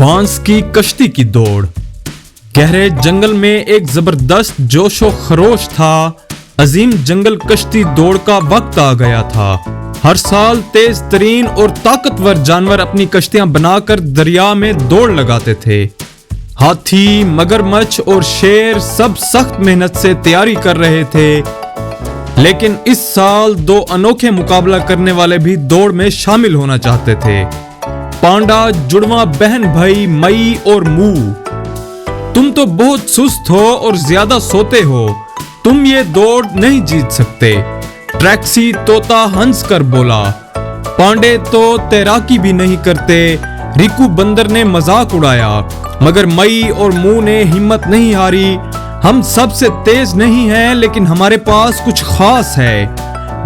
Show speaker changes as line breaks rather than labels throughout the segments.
बांस की कश्ती की दौड़। गहरे जंगल में एक जबरदस्त जोशो खरोश था। अजीम जंगल कश्ती दौड़ का वक्त आ गया था। हर साल तेज तरीन और ताकतवर जानवर अपनी कश्तियां बनाकर दरिया में दौड़ लगाते थे। हाथी, मगरमच्छ और शेर सब सख्त मेहनत से तैयारी कर रहे थे। लेकिन इस साल दो अनोखे मुकाबला करने वाले भी दौड़ में शामिल होना चाहते थे। पांडा जुड़वा बहन भाई मई और मू। तुम तो बहुत सुस्त हो और ज्यादा सोते हो, तुम ये दौड़ नहीं जीत सकते, ट्रैक्सी तोता हंस कर बोला। पांडे तो तैराकी भी नहीं करते, रिकू बंदर ने मजाक उड़ाया। मगर मई और मू ने हिम्मत नहीं हारी। हम सबसे तेज नहीं हैं, लेकिन हमारे पास कुछ खास है,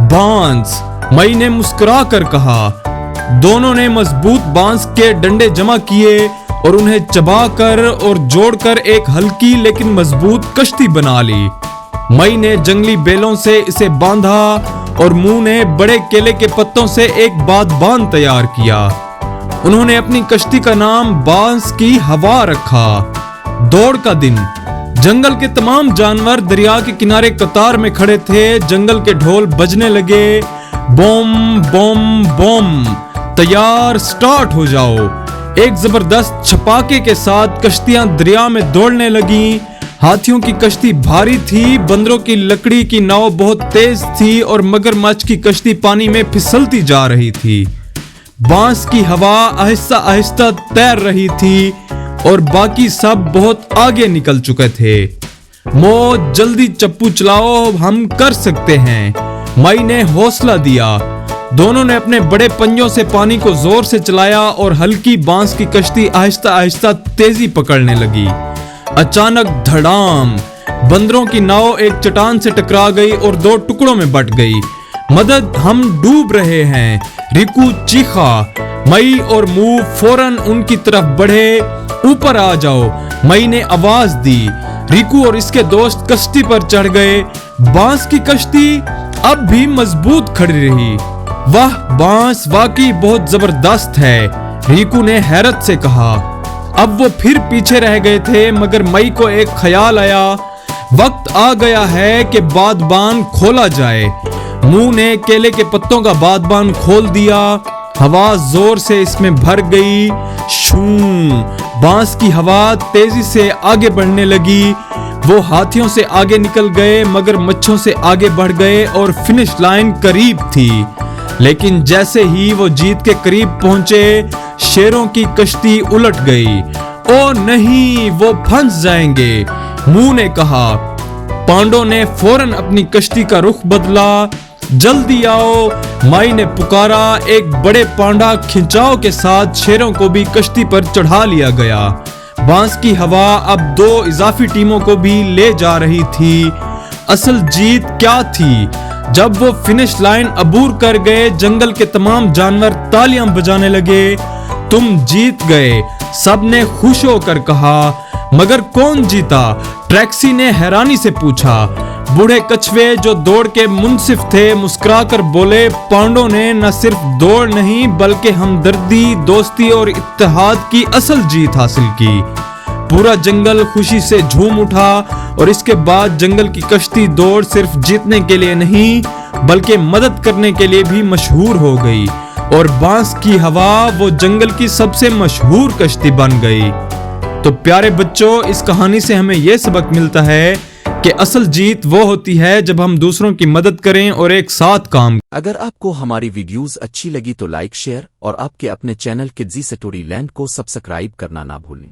बांस, मई ने मुस्कुरा कर कहा। दोनों ने मजबूत बांस के डंडे जमा किए और उन्हें चबाकर और जोड़कर एक हल्की लेकिन मजबूत कश्ती बना ली। मई ने जंगली बेलों से इसे बांधा और मुंह ने बड़े केले के पत्तों से एक बांध तैयार किया। उन्होंने अपनी कश्ती का नाम बांस की हवा रखा। दौड़ का दिन। जंगल के तमाम जानवर दरिया के किनारे कतार में खड़े थे। जंगल के ढोल बजने लगे, बम बम बम, तैयार, स्टार्ट हो जाओ। एक जबरदस्त छपाके के साथ कश्तियां दरिया में दौड़ने लगी। हाथियों की कश्ती भारी थी, बंदरों की लकड़ी की नाव बहुत तेज थी और मगरमच्छ की कश्ती पानी में फिसलती जा रही थी। बांस की हवा आहिस्ता आहिस्ता तैर रही थी और बाकी सब बहुत आगे निकल चुके थे। मो, जल्दी चप्पू चलाओ, हम कर सकते हैं, मई ने हौसला दिया। दोनों ने अपने बड़े पंजों से पानी को जोर से चलाया और हल्की बांस की कश्ती आहिस्ता आहिस्ता तेजी पकड़ने लगी। अचानक धड़ाम, बंदरों की नाव एक चट्टान से टकरा गई और दो टुकड़ों में बट गई। मदद, हम डूब रहे हैं, रिकू चीखा। मई और मू फौरन उनकी तरफ बढ़े। ऊपर आ जाओ, मई ने आवाज दी। रिकू और इसके दोस्त कश्ती पर चढ़ गए। बांस की कश्ती अब भी मजबूत खड़ी रही। वाह, बांस वाकई बहुत जबरदस्त है, रिकू ने हैरत से कहा। अब वो फिर पीछे रह गए थे, मगर मई को एक ख्याल आया। वक्त आ गया है कि बादबान खोला जाए। मुंह ने केले के पत्तों का बादबान खोल दिया। हवा जोर से इसमें भर गई। शू, बांस की हवा तेजी से आगे बढ़ने लगी। वो हाथियों से आगे निकल गए, मगरमच्छों से आगे बढ़ गए और फिनिश लाइन करीब थी। लेकिन जैसे ही वो जीत के करीब पहुंचे, शेरों की कश्ती उलट गई। ओ नहीं, वो फंस जाएंगे, मुंह ने कहा। पांडों ने फौरन अपनी कश्ती का रुख बदला। जल्दी आओ, माई ने पुकारा। एक बड़े पांडा खिंचाव के साथ शेरों को भी कश्ती पर चढ़ा लिया गया। बांस की हवा अब दो इजाफी टीमों को भी ले जा रही थी। असल जीत क्या थी? जब वो फिनिश लाइन अबूर कर गए, जंगल के तमाम जानवर तालियां बजाने लगे। तुम जीत गए, सबने खुश होकर कहा। मगर कौन जीता? ट्रैक्सी ने हैरानी से पूछा। बूढ़े कछुए जो दौड़ के मुंसिफ थे मुस्कुराकर बोले, पांडों ने न सिर्फ दौड़ नहीं बल्कि हमदर्दी, दोस्ती और इत्तेहाद की असल जीत हासिल की। पूरा जंगल खुशी से झूम उठा और इसके बाद जंगल की कश्ती दौड़ सिर्फ जीतने के लिए नहीं बल्कि मदद करने के लिए भी मशहूर हो गई और बांस की हवा वो जंगल की सबसे मशहूर कश्ती बन गई। तो प्यारे बच्चों, इस कहानी से हमें यह सबक मिलता है कि असल जीत वो होती है जब हम दूसरों की मदद करें और एक साथ काम।
अगर आपको हमारी वीडियोस अच्छी लगी तो लाइक, शेयर और आपके अपने चैनल किड्जी स्टोरी लैंड को सब्सक्राइब करना ना भूलें।